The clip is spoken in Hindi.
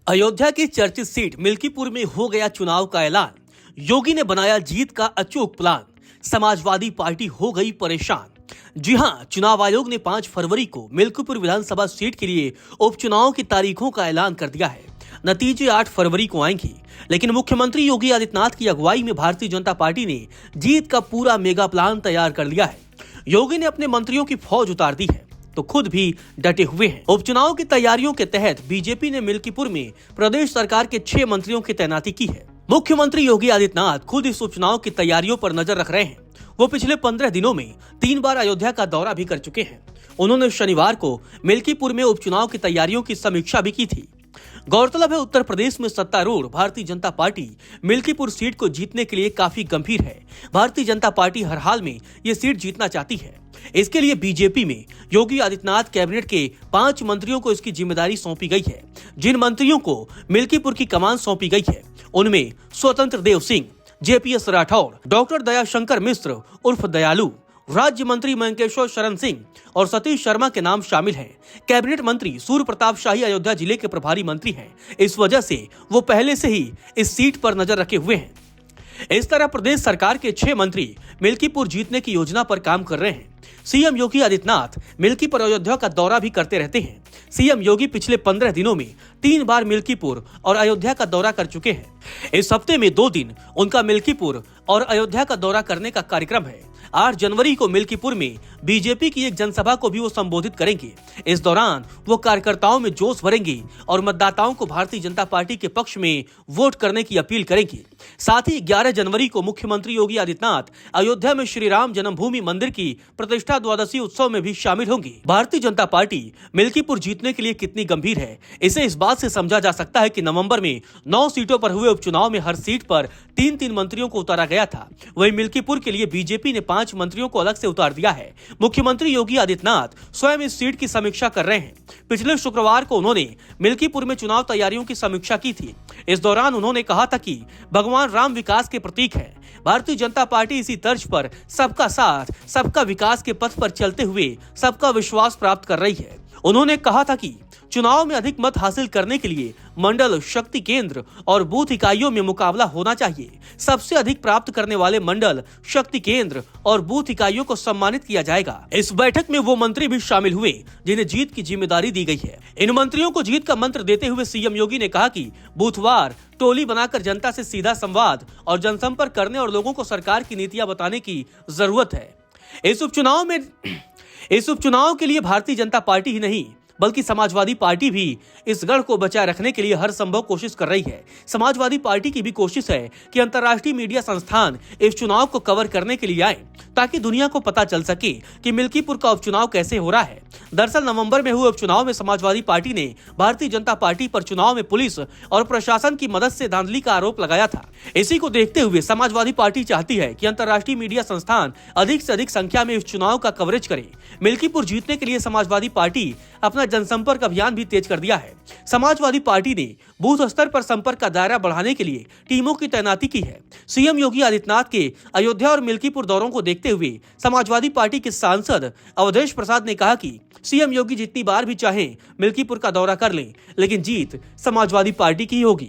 अयोध्या की चर्चित सीट मिल्कीपुर में हो गया चुनाव का ऐलान। योगी ने बनाया जीत का अचूक प्लान। समाजवादी पार्टी हो गई परेशान। जी हां, चुनाव आयोग ने 5 फरवरी को मिल्कीपुर विधानसभा सीट के लिए उपचुनाव की तारीखों का ऐलान कर दिया है। नतीजे 8 फरवरी को आएंगे, लेकिन मुख्यमंत्री योगी आदित्यनाथ की अगुवाई में भारतीय जनता पार्टी ने जीत का पूरा मेगा प्लान तैयार कर लिया है। योगी ने अपने मंत्रियों की फौज उतार दी है तो खुद भी डटे हुए हैं। उपचुनाव की तैयारियों के तहत बीजेपी ने मिल्कीपुर में प्रदेश सरकार के 6 मंत्रियों की तैनाती की है। मुख्यमंत्री योगी आदित्यनाथ खुद इस उपचुनाव की तैयारियों पर नजर रख रहे हैं। वो पिछले 15 दिनों में 3 बार अयोध्या का दौरा भी कर चुके हैं। उन्होंने शनिवार को मिल्कीपुर में उपचुनाव की तैयारियों की समीक्षा भी की थी। गौरतलब है, उत्तर प्रदेश में सत्तारूढ़ भारतीय जनता पार्टी मिल्कीपुर सीट को जीतने के लिए काफी गंभीर है। भारतीय जनता पार्टी हर हाल में ये सीट जीतना चाहती है। इसके लिए बीजेपी में योगी आदित्यनाथ कैबिनेट के 5 मंत्रियों को इसकी जिम्मेदारी सौंपी गई है। जिन मंत्रियों को मिल्कीपुर की कमान सौंपी गई है उनमें स्वतंत्र देव सिंह, जेपीएस राठौड़, डॉक्टर दयाशंकर मिश्र उर्फ दयालु, राज्य मंत्री मंकेश्वर शरण सिंह और सतीश शर्मा के नाम शामिल हैं। कैबिनेट मंत्री सूर्य प्रताप शाही अयोध्या जिले के प्रभारी मंत्री हैं। इस वजह से वो पहले से ही इस सीट पर नजर रखे हुए हैं। इस तरह प्रदेश सरकार के 6 मंत्री मिल्कीपुर जीतने की योजना पर काम कर रहे हैं। सीएम योगी आदित्यनाथ मिल्कीपुर अयोध्या का दौरा भी करते रहते हैं। सीएम योगी पिछले 15 दिनों में 3 बार मिल्कीपुर और अयोध्या का दौरा कर चुके हैं। इस हफ्ते में 2 दिन उनका मिल्कीपुर और अयोध्या का दौरा करने का कार्यक्रम है। 8 जनवरी को मिल्कीपुर में बीजेपी की एक जनसभा को भी वो संबोधित करेंगे। इस दौरान वो कार्यकर्ताओं में जोश भरेंगे और मतदाताओं को भारतीय जनता पार्टी के पक्ष में वोट करने की अपील करेंगे। साथ ही 11 जनवरी को मुख्यमंत्री योगी आदित्यनाथ अयोध्या में श्री राम जन्मभूमि मंदिर की प्रतिष्ठा द्वादशी उत्सव में भी शामिल होंगे। भारतीय जनता पार्टी मिल्कीपुर जीतने के लिए कितनी गंभीर है, इसे इस बात से समझा जा सकता है कि नवंबर में 9 सीटों पर हुए उपचुनाव में हर सीट पर 3-3 मंत्रियों को उतारा गया था। वहीं मिल्कीपुर के लिए बीजेपी ने 5 मंत्रियों को अलग से उतार दिया है। मुख्यमंत्री योगी आदित्यनाथ स्वयं इस सीट की समीक्षा कर रहे हैं। पिछले शुक्रवार को उन्होंने मिल्कीपुर में चुनाव तैयारियों की समीक्षा की थी। इस दौरान उन्होंने कहा था कि भगवान राम विकास के प्रतीक है। भारतीय जनता पार्टी इसी तर्ज पर सबका साथ सबका विकास के पथ पर चलते हुए सबका विश्वास प्राप्त कर रही है। उन्होंने कहा था कि चुनाव में अधिक मत हासिल करने के लिए मंडल, शक्ति केंद्र और बूथ इकाइयों में मुकाबला होना चाहिए। सबसे अधिक प्राप्त करने वाले मंडल, शक्ति केंद्र और बूथ इकाइयों को सम्मानित किया जाएगा। इस बैठक में वो मंत्री भी शामिल हुए जिन्हें जीत की जिम्मेदारी दी गई है। इन मंत्रियों को जीत का मंत्र देते हुए सीएम योगी ने कहा कि बूथवार टोली बनाकर जनता से सीधा संवाद और जनसंपर्क करने और लोगों को सरकार की नीतियां बताने की जरूरत है। इस उपचुनाव के लिए भारतीय जनता पार्टी ही नहीं बल्कि समाजवादी पार्टी भी इस गढ़ को बचाए रखने के लिए हर संभव कोशिश कर रही है। समाजवादी पार्टी की भी कोशिश है कि अंतर्राष्ट्रीय मीडिया संस्थान इस चुनाव को कवर करने के लिए आए ताकि दुनिया को पता चल सके कि मिल्कीपुर का उपचुनाव कैसे हो रहा है। दरअसल नवंबर में हुए उपचुनाव में समाजवादी पार्टी ने भारतीय जनता पार्टी पर चुनाव में पुलिस और प्रशासन की मदद से धांधली का आरोप लगाया था। इसी को देखते हुए समाजवादी पार्टी चाहती है कि अंतर्राष्ट्रीय मीडिया संस्थान अधिक से अधिक संख्या में इस चुनाव का कवरेज करे। मिल्कीपुर जीतने के लिए समाजवादी पार्टी अपना जनसंपर्क अभियान भी तेज कर दिया है। समाजवादी पार्टी ने बूथ स्तर पर संपर्क का दायरा बढ़ाने के लिए टीमों की तैनाती की है। सीएम योगी आदित्यनाथ के अयोध्या और मिल्कीपुर दौरों को देखते हुए समाजवादी पार्टी के सांसद अवधेश प्रसाद ने कहा कि सीएम योगी जितनी बार भी चाहें मिल्कीपुर का दौरा कर लें, लेकिन जीत समाजवादी पार्टी की ही होगी।